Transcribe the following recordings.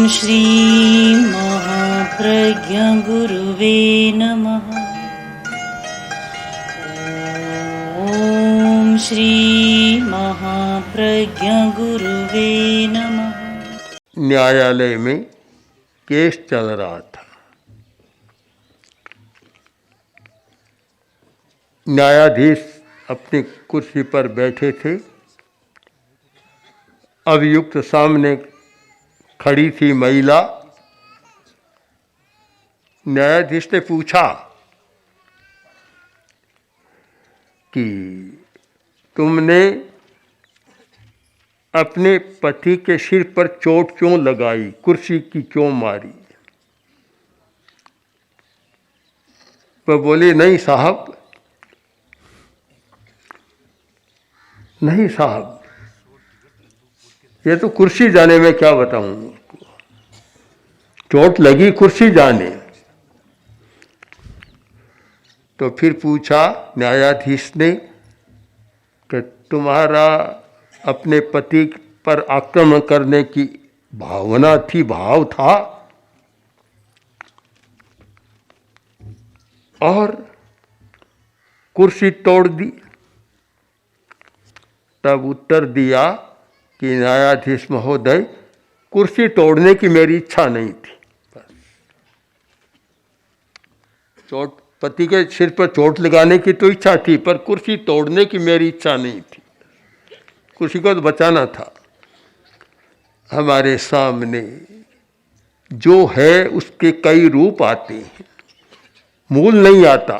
श्री महाप्रज्ञ गुरुवे नमः। ओम श्री महाप्रज्ञ गुरुवे नमः। न्यायालय में केस चल रहा था। न्यायाधीश अपनी कुर्सी पर बैठे थे। अभियुक्त सामने खड़ी थी महिला। न्यायाधीश ने पूछा कि तुमने अपने पति के सिर पर चोट क्यों लगाई, कुर्सी की क्यों मारी? वह बोली, नहीं साहब, नहीं साहब, ये तो कुर्सी जाने में क्या बताऊं उसको, चोट लगी कुर्सी जाने। तो फिर पूछा न्यायाधीश ने कि तुम्हारा अपने पति पर आक्रमण करने की भावना थी, भाव था, और कुर्सी तोड़ दी? तब उत्तर दिया कि न्यायाधीश महोदय, कुर्सी तोड़ने की मेरी इच्छा नहीं थी। चोट, पति के सिर पर चोट लगाने की तो इच्छा थी, पर कुर्सी तोड़ने की मेरी इच्छा नहीं थी। कुर्सी को तो बचाना था। हमारे सामने जो है उसके कई रूप आते हैं, मूल नहीं आता।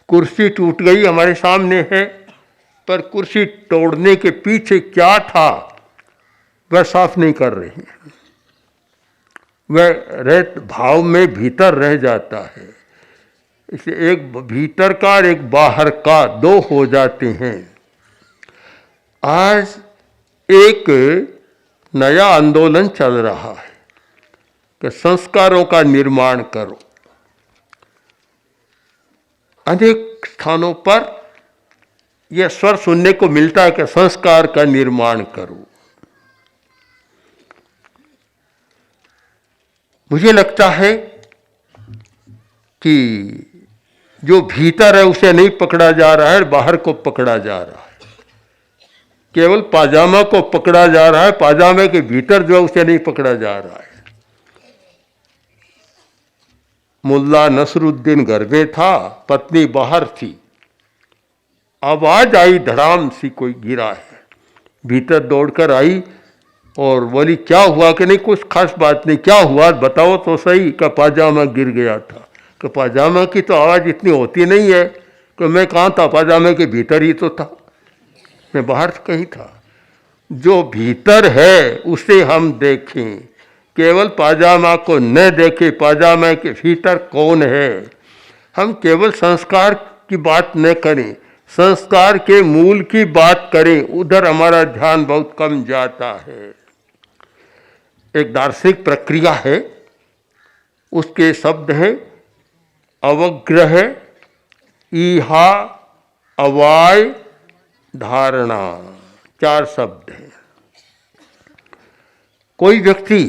कुर्सी टूट गई हमारे सामने है, पर कुर्सी तोड़ने के पीछे क्या था वह साफ नहीं कर रहे हैं। वह भाव में भीतर रह जाता है। इसलिए एक भीतर का और एक बाहर का दो हो जाते हैं। आज एक नया आंदोलन चल रहा है कि संस्कारों का निर्माण करो। अनेक स्थानों पर यह स्वर सुनने को मिलता है कि संस्कार का निर्माण करो। मुझे लगता है कि जो भीतर है उसे नहीं पकड़ा जा रहा है, बाहर को पकड़ा जा रहा है। केवल पाजामा को पकड़ा जा रहा है, पाजामे के भीतर जो है उसे नहीं पकड़ा जा रहा है। मुल्ला नसरुद्दीन घर में था, पत्नी बाहर थी। आवाज आई, धड़ाम सी कोई गिरा है। भीतर दौड़कर आई और बोली, क्या हुआ? कि नहीं, कुछ खास बात नहीं। क्या हुआ बताओ तो सही। का पाजामा गिर गया था। कि पाजामा की तो आवाज़ इतनी होती नहीं है। कि मैं कहाँ था, पाजामे के भीतर ही तो था, मैं बाहर कहीं था। जो भीतर है उसे हम देखें, केवल पाजामा को न देखें। पाजामा के भीतर कौन है? हम केवल संस्कार की बात न करें, संस्कार के मूल की बात करें। उधर हमारा ध्यान बहुत कम जाता है। एक दार्शनिक प्रक्रिया है, उसके शब्द हैं अवग्रह, ईहा, अवाय, धारणा। 4 शब्द हैं। कोई व्यक्ति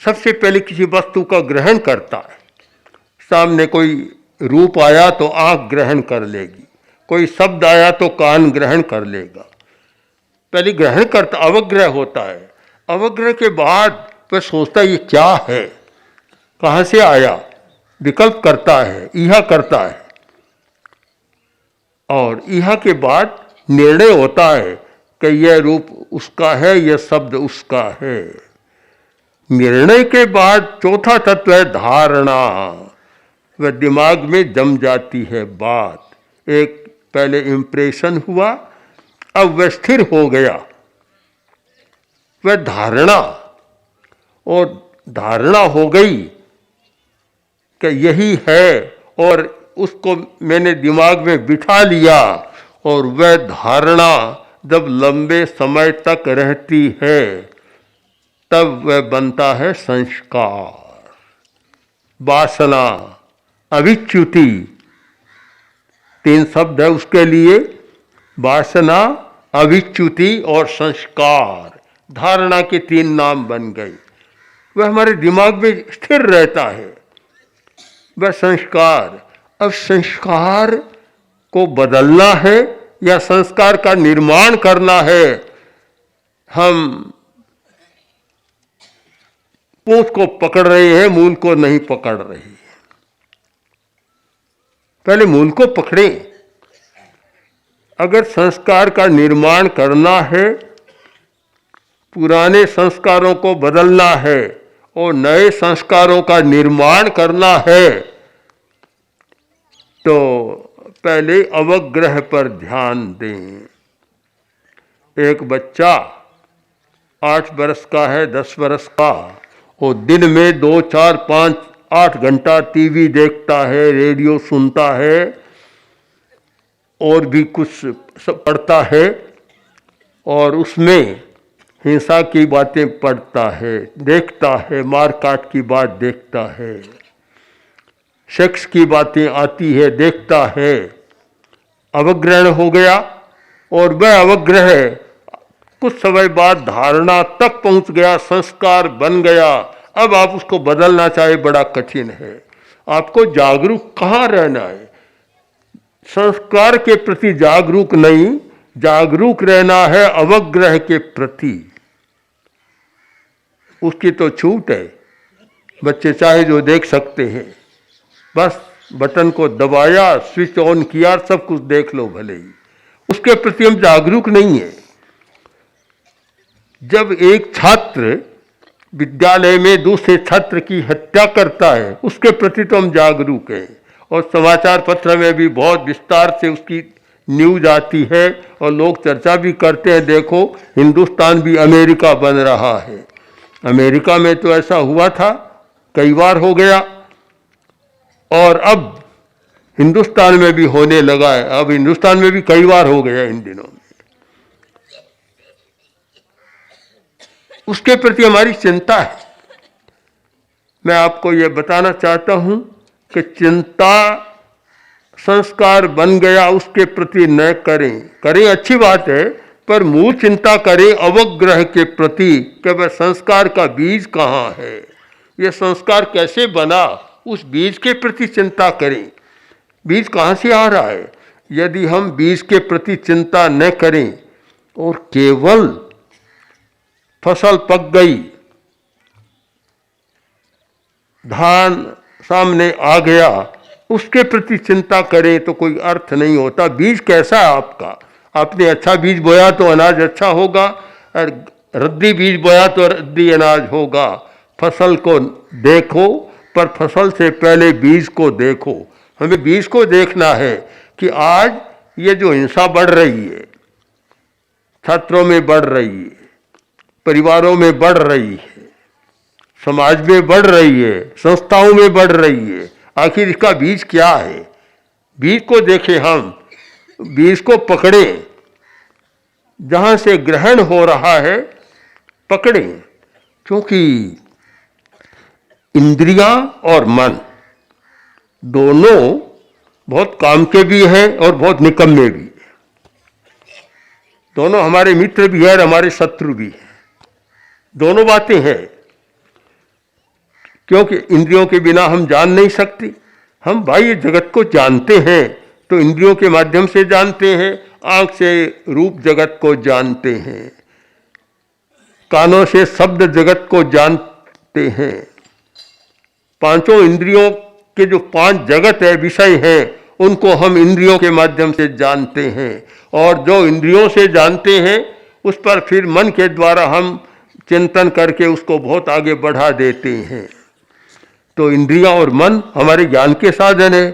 सबसे पहले किसी वस्तु का ग्रहण करता है। सामने कोई रूप आया तो आंख ग्रहण कर लेगी, कोई शब्द आया तो कान ग्रहण कर लेगा। पहले ग्रहण करता, अवग्रह होता है। अवग्रह के बाद वह सोचता ये क्या है, कहाँ से आया, विकल्प करता है, ईहा करता है। और ईहा के बाद निर्णय होता है कि यह रूप उसका है, यह शब्द उसका है। निर्णय के बाद चौथा तत्व है धारणा। वह दिमाग में जम जाती है बात। एक पहले इम्प्रेशन हुआ, अब वह स्थिर हो गया, वह धारणा। और धारणा हो गई कि यही है, और उसको मैंने दिमाग में बिठा लिया। और वह धारणा जब लंबे समय तक रहती है तब वह बनता है संस्कार, वासना, अभिच्युति। 3 शब्द है उसके लिए, वासना, अभिच्युति और संस्कार। धारणा के 3 नाम बन गए। वह हमारे दिमाग में स्थिर रहता है, वह संस्कार। अब संस्कार को बदलना है या संस्कार का निर्माण करना है। हम पूंछ को पकड़ रहे हैं, मूल को नहीं पकड़ रहे हैं। पहले मूल को पकड़ें। अगर संस्कार का निर्माण करना है, पुराने संस्कारों को बदलना है और नए संस्कारों का निर्माण करना है, तो पहले अवग्रह पर ध्यान दें। एक बच्चा 8 वर्ष का है, 10 वर्ष का, वो दिन में 2, 4, 5, 8 घंटा टीवी देखता है, रेडियो सुनता है और भी कुछ पढ़ता है, और उसमें हिंसा की बातें पढ़ता है, देखता है, मारकाट की बात देखता है, सेक्स की बातें आती है, देखता है। अवग्रहण हो गया और वह अवग्रह कुछ समय बाद धारणा तक पहुंच गया, संस्कार बन गया। अब आप उसको बदलना चाहे बड़ा कठिन है। आपको जागरूक कहाँ रहना है? संस्कार के प्रति जागरूक नहीं, जागरूक रहना है अवग्रह के प्रति। उसकी तो छूट है, बच्चे चाहे जो देख सकते हैं, बस बटन को दबाया, स्विच ऑन किया, सब कुछ देख लो भले ही। उसके प्रति हम जागरूक नहीं है। जब एक छात्र विद्यालय में दूसरे छात्र की हत्या करता है, उसके प्रति तो हम जागरूक हैं, और समाचार पत्र में भी बहुत विस्तार से उसकी न्यूज आती है और लोग चर्चा भी करते हैं। देखो, हिंदुस्तान भी अमेरिका बन रहा है। अमेरिका में तो ऐसा हुआ था, कई बार हो गया, और अब हिंदुस्तान में भी होने लगा है। अब हिंदुस्तान में भी कई बार हो गया इन दिनों में। उसके प्रति हमारी चिंता है। मैं आपको ये बताना चाहता हूं कि चिंता संस्कार बन गया, उसके प्रति न करें। करें अच्छी बात है, पर मूल चिंता करें अवग्रह के प्रति कि वह संस्कार का बीज कहाँ है, ये संस्कार कैसे बना, उस बीज के प्रति चिंता करें। बीज कहाँ से आ रहा है? यदि हम बीज के प्रति चिंता न करें और केवल फसल पक गई, धान सामने आ गया, उसके प्रति चिंता करें तो कोई अर्थ नहीं होता। बीज कैसा है आपका? आपने अच्छा बीज बोया तो अनाज अच्छा होगा, और रद्दी बीज बोया तो रद्दी अनाज होगा। फसल को देखो, पर फसल से पहले बीज को देखो। हमें बीज को देखना है कि आज ये जो हिंसा बढ़ रही है, छात्रों में बढ़ रही है, परिवारों में बढ़ रही है, समाज में बढ़ रही है, संस्थाओं में बढ़ रही है, आखिर इसका बीज क्या है? बीज को देखें, हम बीज को पकड़ें, जहां से ग्रहण हो रहा है पकड़ें। क्योंकि इंद्रियां और मन दोनों बहुत काम के भी हैं और बहुत निकम्मे भी हैं। दोनों हमारे मित्र भी हैं और हमारे शत्रु भी हैं। दोनों बातें हैं, क्योंकि इंद्रियों के बिना हम जान नहीं सकते। हम बाह्य जगत को जानते हैं तो इंद्रियों के माध्यम से जानते हैं। आंख से रूप जगत को जानते हैं, कानों से शब्द जगत को जानते हैं। पांचों इंद्रियों के जो 5 जगत है, विषय हैं, उनको हम इंद्रियों के माध्यम से जानते हैं। और जो इंद्रियों से जानते हैं, उस पर फिर मन के द्वारा हम चिंतन करके उसको बहुत आगे बढ़ा देते हैं। तो इंद्रियां और मन हमारे ज्ञान के साधन है।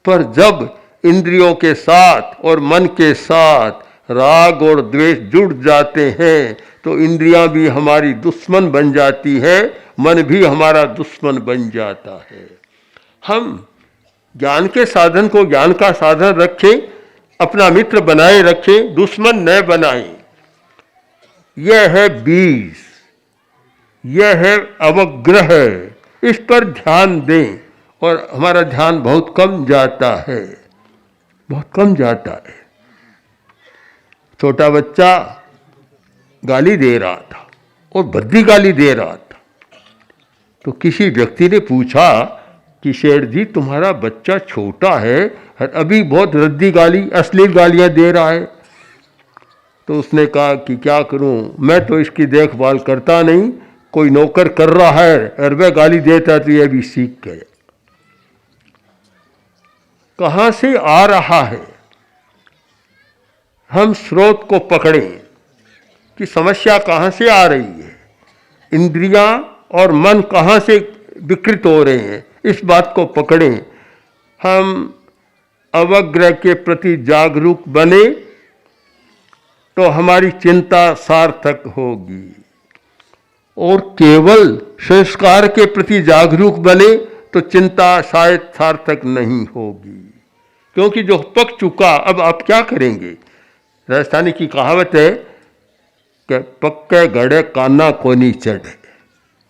पर जब इंद्रियों के साथ और मन के साथ राग और द्वेष जुड़ जाते हैं, तो इंद्रियां भी हमारी दुश्मन बन जाती है, मन भी हमारा दुश्मन बन जाता है। हम ज्ञान के साधन को ज्ञान का साधन रखें, अपना मित्र बनाए रखें, दुश्मन न बनाएं। यह है बीज, यह है अवग्रह। इस पर ध्यान दें, और हमारा ध्यान बहुत कम जाता है, बहुत कम जाता है। छोटा बच्चा गाली दे रहा था, और भद्दी गाली दे रहा था। तो किसी व्यक्ति ने पूछा कि शेठ जी, तुम्हारा बच्चा छोटा है और अभी बहुत रद्दी गाली, अश्लील गालियां दे रहा है। तो उसने कहा कि क्या करूं, मैं तो इसकी देखभाल करता नहीं, कोई नौकर कर रहा है और वह गाली देता तो यह भी सीख गया। कहां से आ रहा है, हम स्रोत को पकड़ें कि समस्या कहां से आ रही है, इंद्रियां और मन कहां से विकृत हो रहे हैं, इस बात को पकड़ें। हम अवग्रह के प्रति जागरूक बने तो हमारी चिंता सार्थक होगी, और केवल संस्कार के प्रति जागरूक बने तो चिंता शायद सार्थक नहीं होगी, क्योंकि जो पक चुका अब आप क्या करेंगे। राजस्थानी की कहावत है कि पक्के घड़े काना को नहीं चढ़े।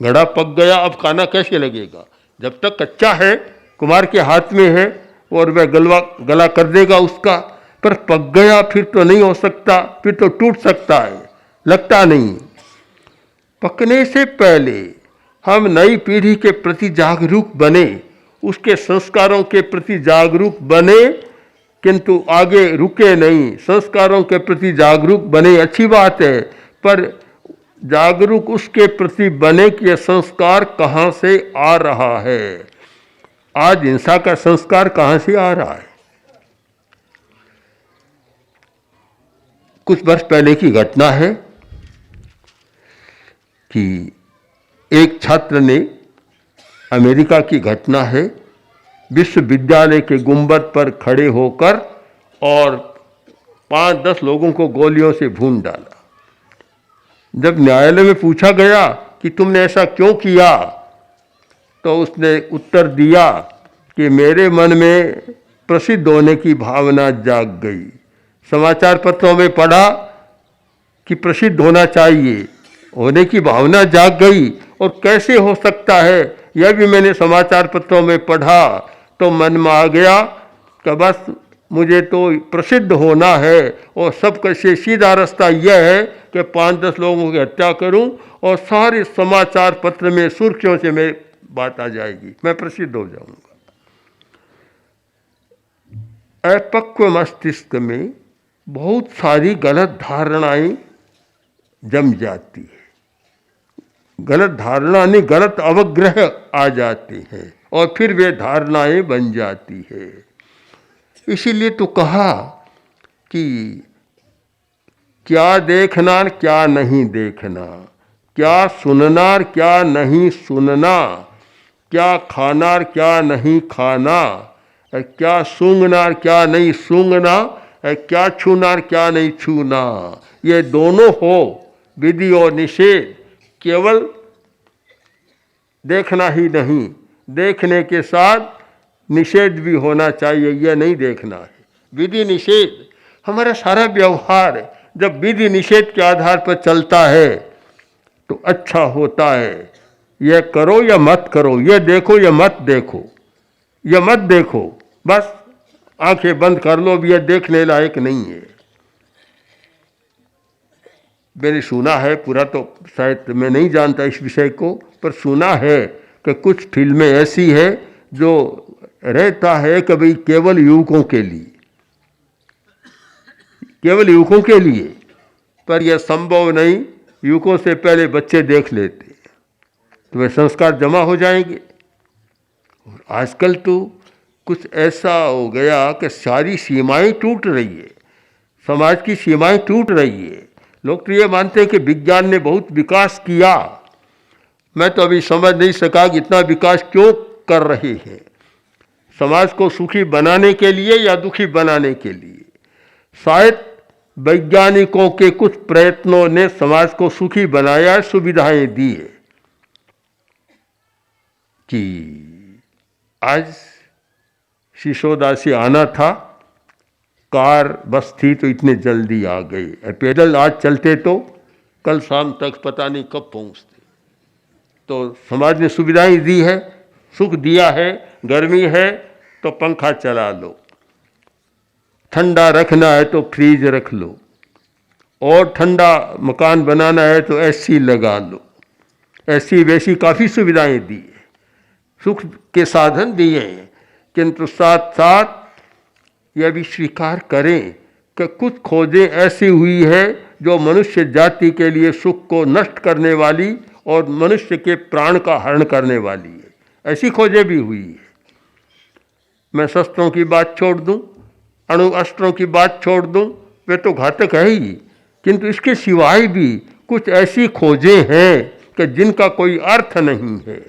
घड़ा पक गया, अब काना कैसे लगेगा। जब तक कच्चा है, कुम्हार के हाथ में है और वह गला कर देगा उसका, पर पक गया फिर तो नहीं हो सकता, फिर तो टूट सकता है, लगता नहीं। पकने से पहले हम नई पीढ़ी के प्रति जागरूक बने, उसके संस्कारों के प्रति जागरूक बने, किंतु आगे रुके नहीं। संस्कारों के प्रति जागरूक बने अच्छी बात है, पर जागरूक उसके प्रति बने कि यह संस्कार कहाँ से आ रहा है। आज हिंसा का संस्कार कहाँ से आ रहा है। कुछ वर्ष पहले की घटना है कि एक छात्र ने, अमेरिका की घटना है, विश्वविद्यालय के गुंबद पर खड़े होकर और 5-10 लोगों को गोलियों से भून डाला। जब न्यायालय में पूछा गया कि तुमने ऐसा क्यों किया, तो उसने उत्तर दिया कि मेरे मन में प्रसिद्ध होने की भावना जाग गई। समाचार पत्रों में पढ़ा कि प्रसिद्ध होना चाहिए, होने की भावना जाग गई, और कैसे हो सकता है यह भी मैंने समाचार पत्रों में पढ़ा, तो मन में आ गया कि बस मुझे तो प्रसिद्ध होना है, और सबका से सीधा रास्ता यह है कि 5-10 लोगों की हत्या करूं और सारे समाचार पत्र में सुर्खियों से मेरी बात आ जाएगी, मैं प्रसिद्ध हो जाऊंगा। अपक्व मस्तिष्क में बहुत सारी गलत धारणाएं जम जाती है, गलत धारणा नहीं, गलत अवग्रह आ जाते हैं और फिर वे धारणाएं बन जाती है। इसीलिए तो कहा कि क्या देखना क्या नहीं देखना, क्या सुनना क्या नहीं सुनना, क्या खाना क्या नहीं खाना, क्या सूंघना क्या नहीं सूंघना, क्या छूना क्या नहीं छूना। ये दोनों हो विधि और निषेध। केवल देखना ही नहीं, देखने के साथ निषेध भी होना चाहिए, यह नहीं देखना है। विधि निषेध हमारा सारा व्यवहार जब विधि निषेध के आधार पर चलता है तो अच्छा होता है। यह करो या मत करो, यह देखो या मत देखो, यह मत देखो, बस आंखें बंद कर लो, भी यह देखने लायक नहीं है। मैंने सुना है, पूरा तो शायद मैं नहीं जानता इस विषय को, पर सुना है कि कुछ फिल्में ऐसी है जो रहता है कि भाई केवल युवकों के लिए, केवल युवकों के लिए, पर यह संभव नहीं। युवकों से पहले बच्चे देख लेते तो वे संस्कार जमा हो जाएंगे। और आजकल तो कुछ ऐसा हो गया कि सारी सीमाएं टूट रही है, समाज की सीमाएं टूट रही है। लोग तो ये मानते हैं कि विज्ञान ने बहुत विकास किया। मैं तो अभी समझ नहीं सका कि इतना विकास क्यों कर रहे हैं, समाज को सुखी बनाने के लिए या दुखी बनाने के लिए। शायद वैज्ञानिकों के कुछ प्रयत्नों ने समाज को सुखी बनाया, सुविधाएं दी है। कि आज सिसोदा से आना था, कार बस थी तो इतने जल्दी आ गए। पैदल आज चलते तो कल शाम तक पता नहीं कब पहुंचते। तो समाज ने सुविधाएं दी है, सुख दिया है। गर्मी है तो पंखा चला लो, ठंडा रखना है तो फ्रीज रख लो, और ठंडा मकान बनाना है तो एसी लगा लो, ऐसी वैसी काफ़ी सुविधाएं दी है, सुख के साधन दिए हैं, किंतु साथ साथ यह भी स्वीकार करें कि कुछ खोजें ऐसी हुई है जो मनुष्य जाति के लिए सुख को नष्ट करने वाली और मनुष्य के प्राण का हरण करने वाली है। ऐसी खोजें भी हुई है। मैं शस्त्रों की बात छोड़ दूं, अणु अस्त्रों की बात छोड़ दूं, वे तो घातक है ही, किंतु इसके सिवाय भी कुछ ऐसी खोजें हैं कि जिनका कोई अर्थ नहीं है।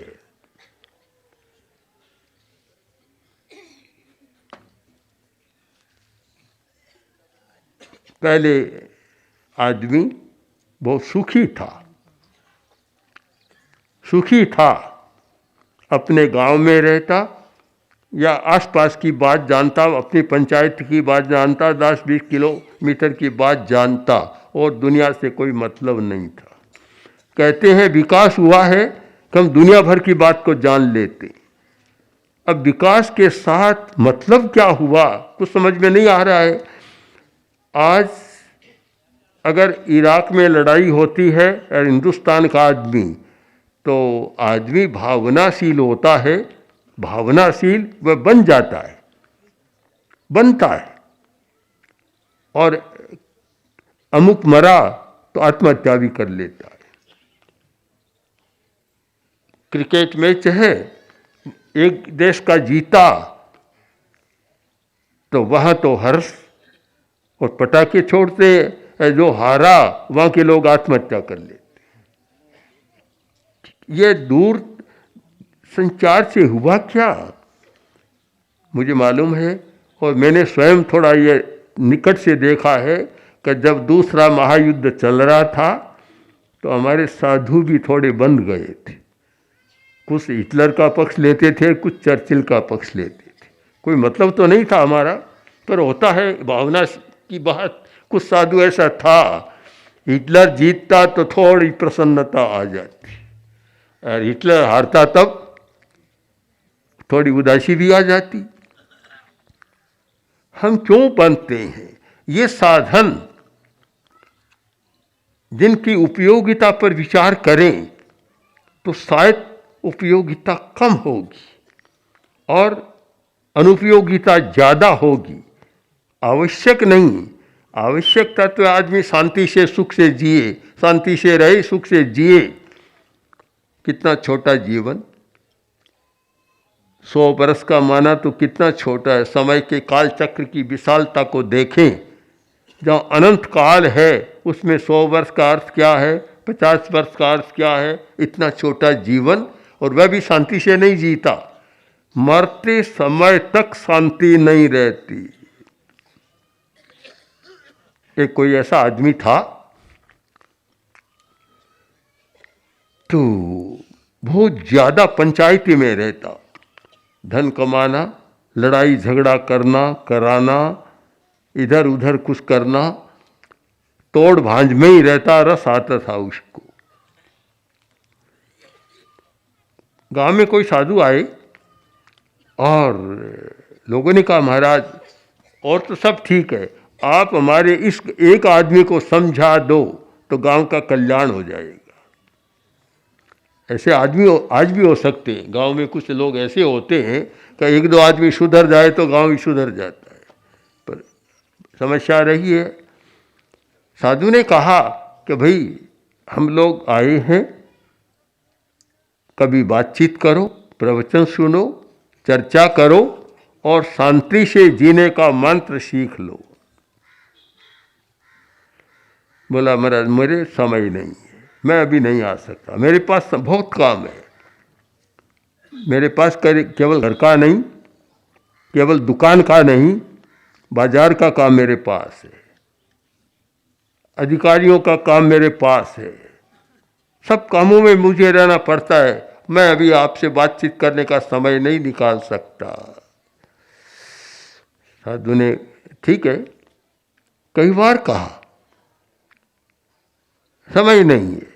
पहले आदमी बहुत सुखी था, अपने गांव में रहता या आसपास की बात जानता, अपनी पंचायत की बात जानता, 10-20 किलोमीटर की बात जानता और दुनिया से कोई मतलब नहीं था। कहते हैं विकास हुआ है कि हम दुनिया भर की बात को जान लेते। अब विकास के साथ मतलब क्या हुआ कुछ समझ में नहीं आ रहा है। आज अगर इराक में लड़ाई होती है और हिंदुस्तान का आदमी, तो आदमी भावनाशील होता है, भावनाशील वह बन जाता है, बनता है, और अमुक मरा तो आत्महत्या भी कर लेता है। क्रिकेट मैच है, एक देश का जीता तो वहां तो हर्ष और पटाखे छोड़ते, जो हारा वहां के लोग आत्महत्या कर लेते। ये दूर संचार से हुआ क्या मुझे मालूम है, और मैंने स्वयं थोड़ा ये निकट से देखा है कि जब दूसरा महायुद्ध चल रहा था तो हमारे साधु भी थोड़े बंध गए थे। कुछ हिटलर का पक्ष लेते थे, कुछ चर्चिल का पक्ष लेते थे। कोई मतलब तो नहीं था हमारा, पर होता है भावना की बात। कुछ साधु ऐसा था, हिटलर जीतता तो थोड़ी प्रसन्नता आ जाती, और हिटलर हारता तब थोड़ी उदासी भी आ जाती। हम क्यों बनते हैं? ये साधन जिनकी उपयोगिता पर विचार करें तो शायद उपयोगिता कम होगी और अनुपयोगिता ज़्यादा होगी। आवश्यक नहीं, आवश्यकता तो आदमी शांति से सुख से जिए, शांति से रहे, सुख से जिए। कितना छोटा जीवन, 100 बरस का माना तो कितना छोटा है। समय के काल चक्र की विशालता को देखें, जहाँ अनंत काल है उसमें 100 वर्ष का अर्थ क्या है, 50 वर्ष का अर्थ क्या है। इतना छोटा जीवन, और वह भी शांति से नहीं जीता। मरते समय तक शांति नहीं रहती। एक कोई ऐसा आदमी था तो बहुत ज्यादा पंचायती में रहता, धन कमाना, लड़ाई झगड़ा करना कराना, इधर उधर कुछ करना, तोड़ भांज में ही रहता, रस आता था उसको। गांव में कोई साधु आए और लोगों ने कहा महाराज और तो सब ठीक है, आप हमारे इस एक आदमी को समझा दो तो गांव का कल्याण हो जाएगा। ऐसे आदमी आज भी हो सकते हैं। गांव में कुछ लोग ऐसे होते हैं कि 1-2 आदमी सुधर जाए तो गांव ही सुधर जाता है, पर समस्या रही है। साधु ने कहा कि भाई हम लोग आए हैं, कभी बातचीत करो, प्रवचन सुनो, चर्चा करो और शांति से जीने का मंत्र सीख लो। बोला महाराज मेरे समय नहीं है, मैं अभी नहीं आ सकता, मेरे पास बहुत काम है। मेरे पास केवल घर का नहीं, केवल दुकान का नहीं, बाजार का काम मेरे पास है, अधिकारियों का काम मेरे पास है, सब कामों में मुझे रहना पड़ता है। मैं अभी आपसे बातचीत करने का समय नहीं निकाल सकता। साधु ने ठीक है कई बार कहा, समय नहीं है।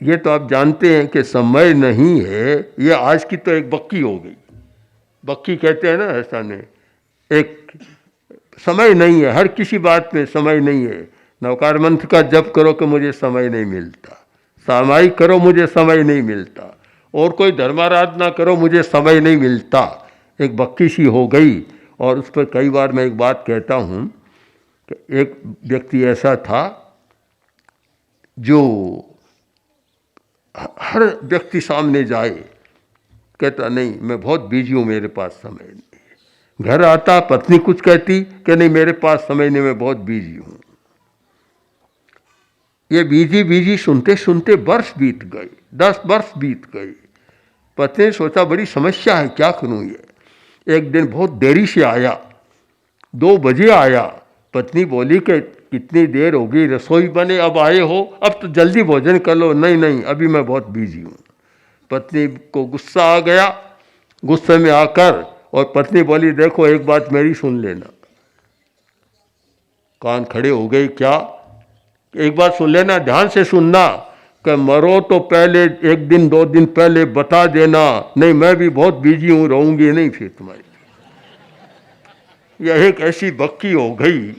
ये तो आप जानते हैं कि समय नहीं है, ये आज की तो एक बक्की हो गई। बक्की कहते हैं ना, ऐसा नहीं, एक समय नहीं है, हर किसी बात में समय नहीं है। नवकार मंत्र का जप करो कि मुझे समय नहीं मिलता, सामायिक करो मुझे समय नहीं मिलता, और कोई धर्माराधना करो मुझे समय नहीं मिलता। एक बक्की सी हो गई। और उस पर कई बार मैं एक बात कहता हूँ कि एक व्यक्ति ऐसा था जो हर व्यक्ति सामने जाए कहता नहीं मैं बहुत बिजी हूँ, मेरे पास समय नहीं। घर आता पत्नी कुछ कहती कि नहीं मेरे पास समय नहीं, मैं बहुत बिजी हूँ। ये बिजी बिजी सुनते सुनते वर्ष बीत गए, 10 वर्ष बीत गए। पत्नी ने सोचा बड़ी समस्या है, क्या करूँ ये। एक दिन बहुत देरी से आया, 2 बजे आया। पत्नी बोली कि कितनी देर हो गई, रसोई बने अब आए हो, अब तो जल्दी भोजन कर लो। नहीं नहीं अभी मैं बहुत बिजी हूँ। पत्नी को गुस्सा आ गया। गुस्से में आकर और पत्नी बोली देखो एक बात मेरी सुन लेना। कान खड़े हो गए, क्या? एक बात सुन लेना, ध्यान से सुनना कि मरो तो पहले 1 दिन 2 दिन पहले बता देना, नहीं मैं भी बहुत बिजी हूँ, रहूंगी नहीं फिर तुम्हारी। यह एक ऐसी बक्की हो गई,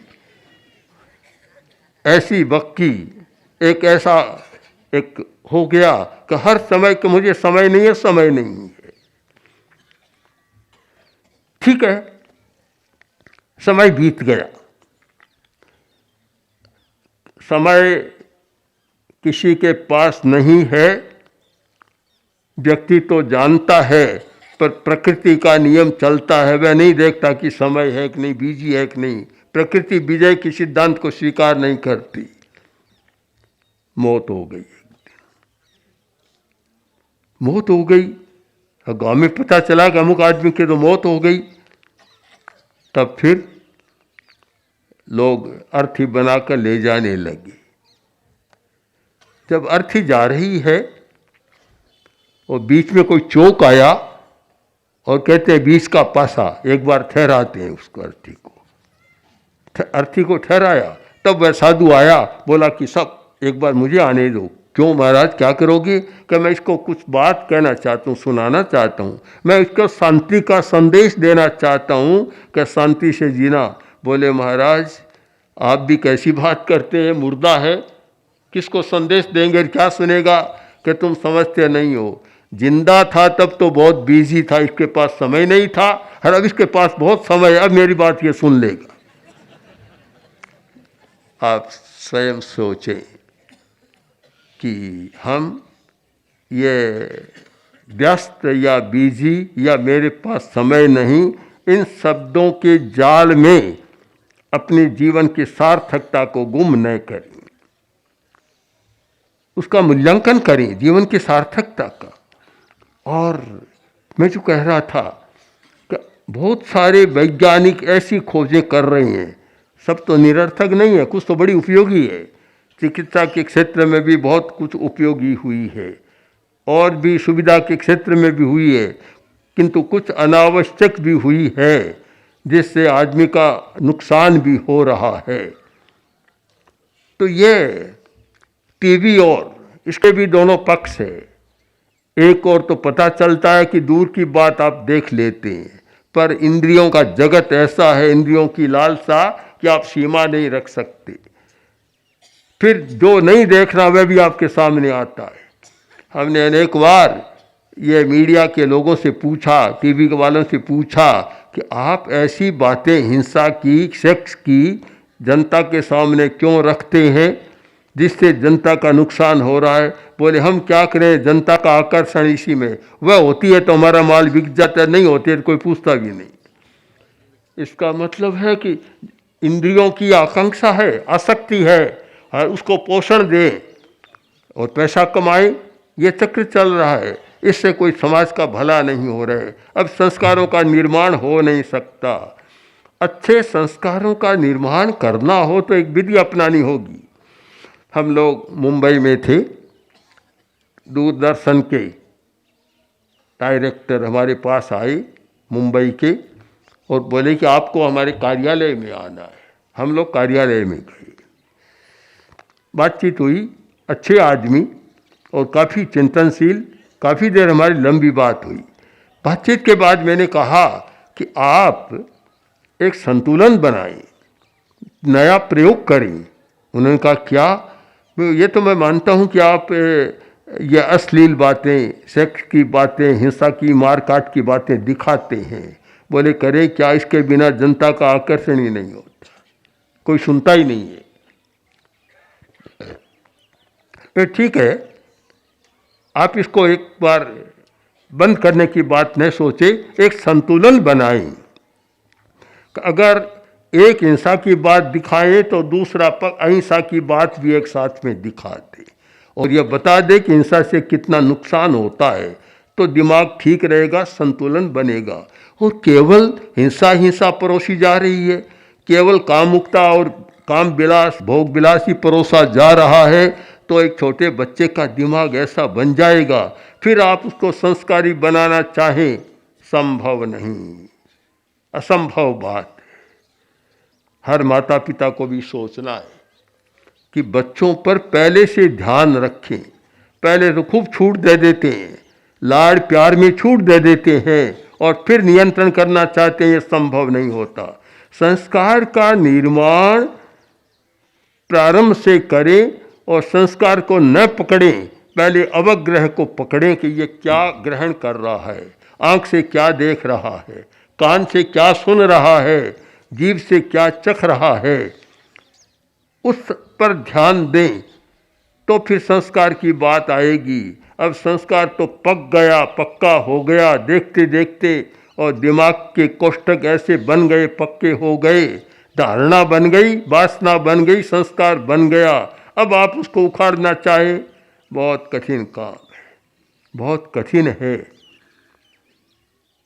ऐसी बक्की, एक ऐसा एक हो गया कि हर समय कि मुझे समय नहीं है, समय नहीं है। ठीक है, समय बीत गया। समय किसी के पास नहीं है, व्यक्ति तो जानता है, पर प्रकृति का नियम चलता है। वह नहीं देखता कि समय है कि नहीं, बिजी है कि नहीं। प्रकृति विजय के सिद्धांत को स्वीकार नहीं करती। मौत हो गई, मौत हो गई। गांव में पता चला कि अमुक आदमी की तो मौत हो गई। तब फिर लोग अर्थी बनाकर ले जाने लगे। जब अर्थी जा रही है और बीच में कोई चौक आया और कहते हैं 20 का पासा, एक बार ठहराते हैं उसको, अर्थी को ठहराया। तब वह साधु आया, बोला कि सब एक बार मुझे आने दो। क्यों महाराज, क्या करोगे? कि मैं इसको कुछ बात कहना चाहता हूँ, सुनाना चाहता हूँ, मैं इसको शांति का संदेश देना चाहता हूँ कि शांति से जीना। बोले महाराज आप भी कैसी बात करते हैं, मुर्दा है, किसको संदेश देंगे, क्या सुनेगा? कि तुम समझते नहीं हो, जिंदा था तब तो बहुत बिजी था, इसके पास समय नहीं था, और अब इसके पास बहुत समय है, अब मेरी बात ये सुन लेगा। आप स्वयं सोचें कि हम ये व्यस्त या बिजी या मेरे पास समय नहीं, इन शब्दों के जाल में अपने जीवन की सार्थकता को गुम न करें, उसका मूल्यांकन करें जीवन की सार्थकता का। और मैं जो कह रहा था कि बहुत सारे वैज्ञानिक ऐसी खोजें कर रहे हैं, सब तो निरर्थक नहीं है, कुछ तो बड़ी उपयोगी है। चिकित्सा के क्षेत्र में भी बहुत कुछ उपयोगी हुई है, और भी सुविधा के क्षेत्र में भी हुई है, किंतु कुछ अनावश्यक भी हुई है जिससे आदमी का नुकसान भी हो रहा है। तो ये टीवी और इसके भी दोनों पक्ष है। एक और तो पता चलता है कि दूर की बात आप देख लेते हैं, पर इंद्रियों का जगत ऐसा है, इंद्रियों की लालसा कि आप सीमा नहीं रख सकते। फिर जो नहीं देखना वह भी आपके सामने आता है। हमने अनेक बार ये मीडिया के लोगों से पूछा, टीवी वालों से पूछा कि आप ऐसी बातें हिंसा की, सेक्स की जनता के सामने क्यों रखते हैं जिससे जनता का नुकसान हो रहा है? बोले हम क्या करें, जनता का आकर्षण इसी में, वह होती है तो हमारा माल बिक जाता है, नहीं होती है तो कोई पूछता भी नहीं। इसका मतलब है कि इंद्रियों की आकांक्षा है, आसक्ति है, और उसको पोषण दें और पैसा कमाएं, ये चक्र चल रहा है। इससे कोई समाज का भला नहीं हो रहा है। अब संस्कारों का निर्माण हो नहीं सकता। अच्छे संस्कारों का निर्माण करना हो तो एक विधि अपनानी होगी। हम लोग मुंबई में थे, दूरदर्शन के डायरेक्टर हमारे पास आए मुंबई के, और बोले कि आपको हमारे कार्यालय में आना है। हम लोग कार्यालय में गए, बातचीत हुई, अच्छे आदमी और काफ़ी चिंतनशील, काफ़ी देर हमारी लंबी बात हुई। बातचीत के बाद मैंने कहा कि आप एक संतुलन बनाएं, नया प्रयोग करें, उन्होंने कहा क्या? ये तो मैं मानता हूँ कि आप ये अश्लील बातें, सेक्स की बातें, हिंसा की, मारकाट की बातें दिखाते हैं। बोले करे क्या, इसके बिना जनता का आकर्षण ही नहीं होता, कोई सुनता ही नहीं है। तो ठीक है, आप इसको एक बार बंद करने की बात न सोचे, एक संतुलन बनाएं। अगर एक हिंसा की बात दिखाएं तो दूसरा पक्ष अहिंसा की बात भी एक साथ में दिखा दे और यह बता दे कि हिंसा से कितना नुकसान होता है, तो दिमाग ठीक रहेगा, संतुलन बनेगा। और केवल हिंसा हिंसा परोसी जा रही है, केवल कामुकता और काम विलास, भोग विलास ही परोसा जा रहा है, तो एक छोटे बच्चे का दिमाग ऐसा बन जाएगा, फिर आप उसको संस्कारी बनाना चाहें, संभव नहीं, असंभव बात। हर माता पिता को भी सोचना है कि बच्चों पर पहले से ध्यान रखें। पहले तो खूब छूट दे देते हैं, लाड़ प्यार में छूट दे देते हैं और फिर नियंत्रण करना चाहते हैं, ये संभव नहीं होता। संस्कार का निर्माण प्रारंभ से करें और संस्कार को न पकड़ें, पहले अवग्रह को पकड़ें कि ये क्या ग्रहण कर रहा है, आंख से क्या देख रहा है, कान से क्या सुन रहा है, जीभ से क्या चख रहा है, उस पर ध्यान दें तो फिर संस्कार की बात आएगी। अब संस्कार तो पक गया, पक्का हो गया देखते देखते, और दिमाग के कोष्ठक ऐसे बन गए, पक्के हो गए, धारणा बन गई, वासना बन गई, संस्कार बन गया। अब आप उसको उखाड़ना चाहे, बहुत कठिन काम है, बहुत कठिन है।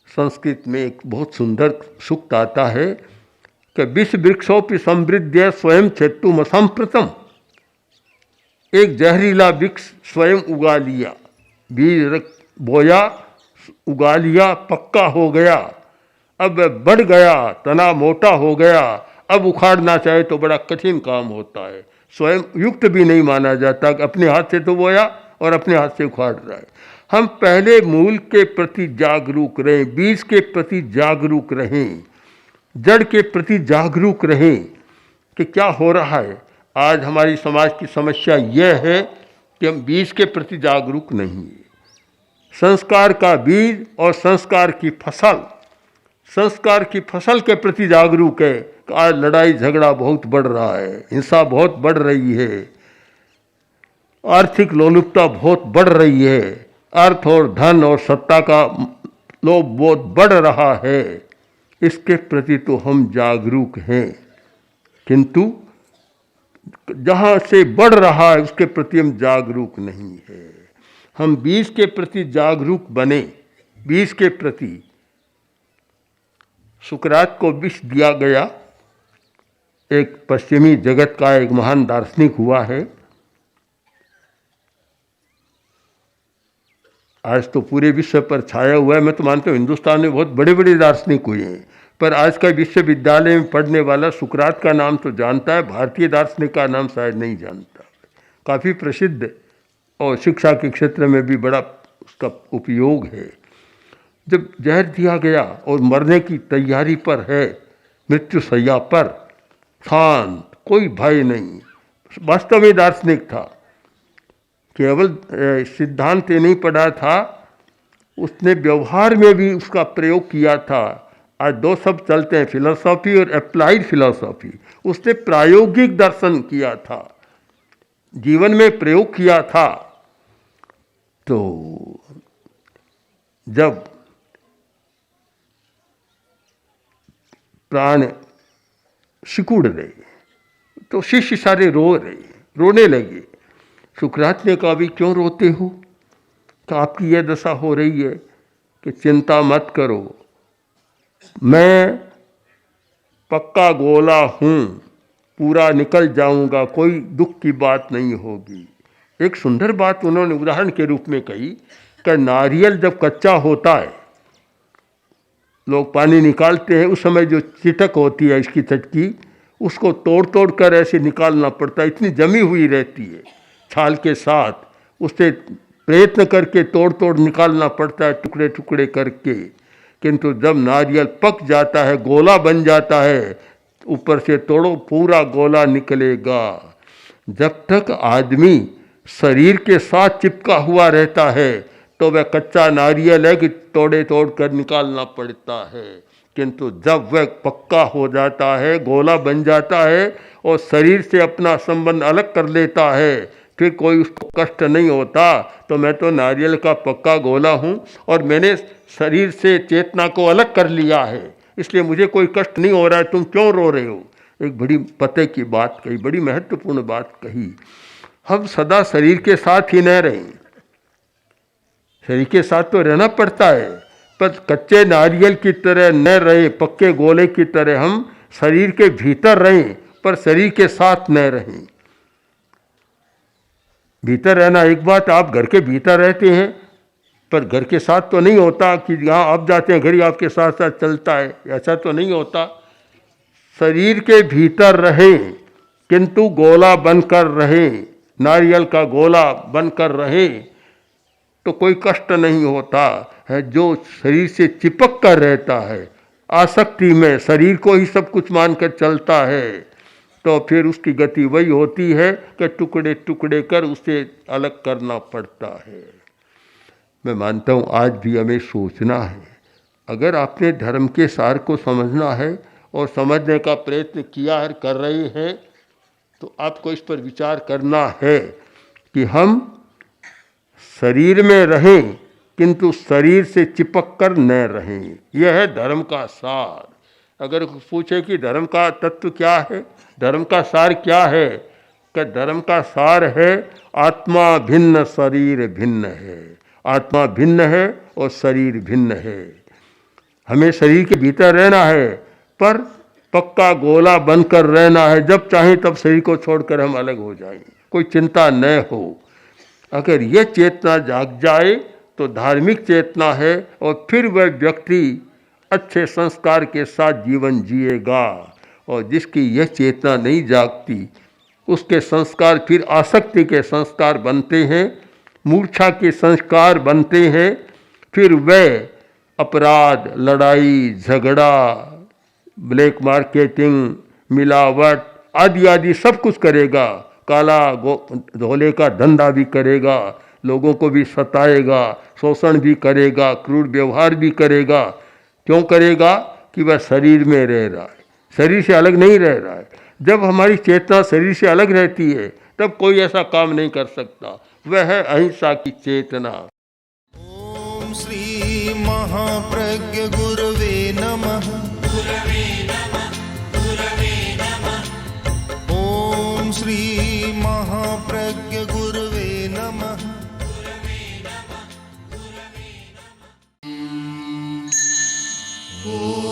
संस्कृत में एक बहुत सुंदर सूक्त आता है कि विष वृक्षोपि समृद्ध स्वयं छेत्तुम असंप्रतम। एक जहरीला वृक्ष स्वयं उगा लिया, बीज बोया, उगा लिया, पक्का हो गया, अब बढ़ गया, तना मोटा हो गया, अब उखाड़ना चाहे तो बड़ा कठिन काम होता है, स्वयं युक्त भी नहीं माना जाता कि अपने हाथ से तो बोया और अपने हाथ से उखाड़ रहा है। हम पहले मूल के प्रति जागरूक रहें, बीज के प्रति जागरूक रहें, जड़ के प्रति जागरूक रहें कि क्या हो रहा है। आज हमारी समाज की समस्या यह है कि हम बीज के प्रति जागरूक नहीं है। संस्कार का बीज और संस्कार की फसल, संस्कार की फसल के प्रति जागरूक है। आज लड़ाई झगड़ा बहुत बढ़ रहा है, हिंसा बहुत बढ़ रही है, आर्थिक लोलुपता बहुत बढ़ रही है, अर्थ और धन और सत्ता का लोभ बहुत बढ़ रहा है। इसके प्रति तो हम जागरूक हैं, किंतु जहाँ से बढ़ रहा है उसके प्रति हम जागरूक नहीं है। हम बीज के प्रति जागरूक बने, बीज के प्रति। सुकरात को विष दिया गया, एक पश्चिमी जगत का एक महान दार्शनिक हुआ है। आज तो पूरे विश्व पर छाया हुआ है। मैं तो मानता हूँ हिंदुस्तान में बहुत बड़े बड़े दार्शनिक हुए हैं, पर आज का विश्वविद्यालय में पढ़ने वाला सुकरात का नाम तो जानता है, भारतीय दार्शनिक का नाम शायद नहीं जानता। काफ़ी प्रसिद्ध और शिक्षा के क्षेत्र में भी बड़ा उसका उपयोग है। जब जहर दिया गया और मरने की तैयारी पर है, मृत्यु शैया पर, शांत, कोई भय नहीं, वास्तव में दार्शनिक था, केवल सिद्धांत नहीं पढ़ा था, उसने व्यवहार में भी उसका प्रयोग किया था। आज दो शब्द चलते हैं, फिलॉसफी और अप्लाइड फिलॉसफी। उसने प्रायोगिक दर्शन किया था, जीवन में प्रयोग किया था। तो जब प्राण सिकुड़ रहे तो शिष्य सारे रोने लगे। सुकरात ने कहा, भी क्यों रोते हो? तो आपकी यह दशा हो रही है कि चिंता मत करो, मैं पक्का गोला हूँ, पूरा निकल जाऊंगा, कोई दुख की बात नहीं होगी। एक सुंदर बात उन्होंने उदाहरण के रूप में कही कि नारियल जब कच्चा होता है, लोग पानी निकालते हैं, उस समय जो चिटक होती है इसकी चटकी, उसको तोड़ तोड़ कर ऐसे निकालना पड़ता है, इतनी जमी हुई रहती है छाल के साथ, उससे प्रयत्न करके तोड़ तोड़ निकालना पड़ता है, टुकड़े टुकड़े करके। किंतु जब नारियल पक जाता है, गोला बन जाता है, ऊपर से तोड़ो, पूरा गोला निकलेगा। जब तक आदमी शरीर के साथ चिपका हुआ रहता है तो वह कच्चा नारियल है कि तोड़ कर निकालना पड़ता है, किंतु जब वह पक्का हो जाता है, गोला बन जाता है और शरीर से अपना संबंध अलग कर लेता है, फिर कोई उसको कष्ट नहीं होता। तो मैं तो नारियल का पक्का गोला हूँ और मैंने शरीर से चेतना को अलग कर लिया है, इसलिए मुझे कोई कष्ट नहीं हो रहा है, तुम क्यों रो रहे हो। एक बड़ी पते की बात कही, बड़ी महत्वपूर्ण बात कही। हम सदा शरीर के साथ ही न रहें, शरीर के साथ तो रहना पड़ता है, पर कच्चे नारियल की तरह न रहे, पक्के गोले की तरह हम शरीर के भीतर रहें पर शरीर के साथ न रहें। भीतर रहना एक बात, आप घर के भीतर रहते हैं पर घर के साथ तो नहीं होता कि जहाँ आप जाते हैं घर ही आपके साथ साथ चलता है, ऐसा तो नहीं होता। शरीर के भीतर रहें किंतु गोला बनकर रहें, नारियल का गोला बनकर रहें तो कोई कष्ट नहीं होता है। जो शरीर से चिपक कर रहता है, आसक्ति में शरीर को ही सब कुछ मानकर चलता है, तो फिर उसकी गति वही होती है कि टुकड़े टुकड़े कर उसे अलग करना पड़ता है। मैं मानता हूँ आज भी हमें सोचना है, अगर आपने धर्म के सार को समझना है और समझने का प्रयत्न किया है, कर रहे हैं, तो आपको इस पर विचार करना है कि हम शरीर में रहें किंतु शरीर से चिपक कर न रहें। यह है धर्म का सार। अगर पूछे कि धर्म का तत्व क्या है, धर्म का सार क्या है, कि धर्म का सार है आत्मा भिन्न शरीर भिन्न है। आत्मा भिन्न है और शरीर भिन्न है। हमें शरीर के भीतर रहना है पर पक्का गोला बनकर रहना है, जब चाहें तब शरीर को छोड़कर हम अलग हो जाएं, कोई चिंता न हो। अगर यह चेतना जाग जाए तो धार्मिक चेतना है और फिर वह व्यक्ति अच्छे संस्कार के साथ जीवन जिएगा। और जिसकी यह चेतना नहीं जागती उसके संस्कार फिर आसक्ति के संस्कार बनते हैं, मूर्छा के संस्कार बनते हैं, फिर वह अपराध, लड़ाई झगड़ा, ब्लैक मार्केटिंग, मिलावट आदि आदि सब कुछ करेगा, काला धोले का धंधा भी करेगा, लोगों को भी सताएगा, शोषण भी करेगा, क्रूर व्यवहार भी करेगा। क्यों करेगा? कि वह शरीर में रह रहा है, शरीर से अलग नहीं रह रहा है। जब हमारी चेतना शरीर से अलग रहती है तब कोई ऐसा काम नहीं कर सकता। वह है अहिंसा की चेतना। ओम श्री महाप्रज्ञ गुरवे नमः। ओम श्री महाप्रज्ञ गुरवे नमः। ओम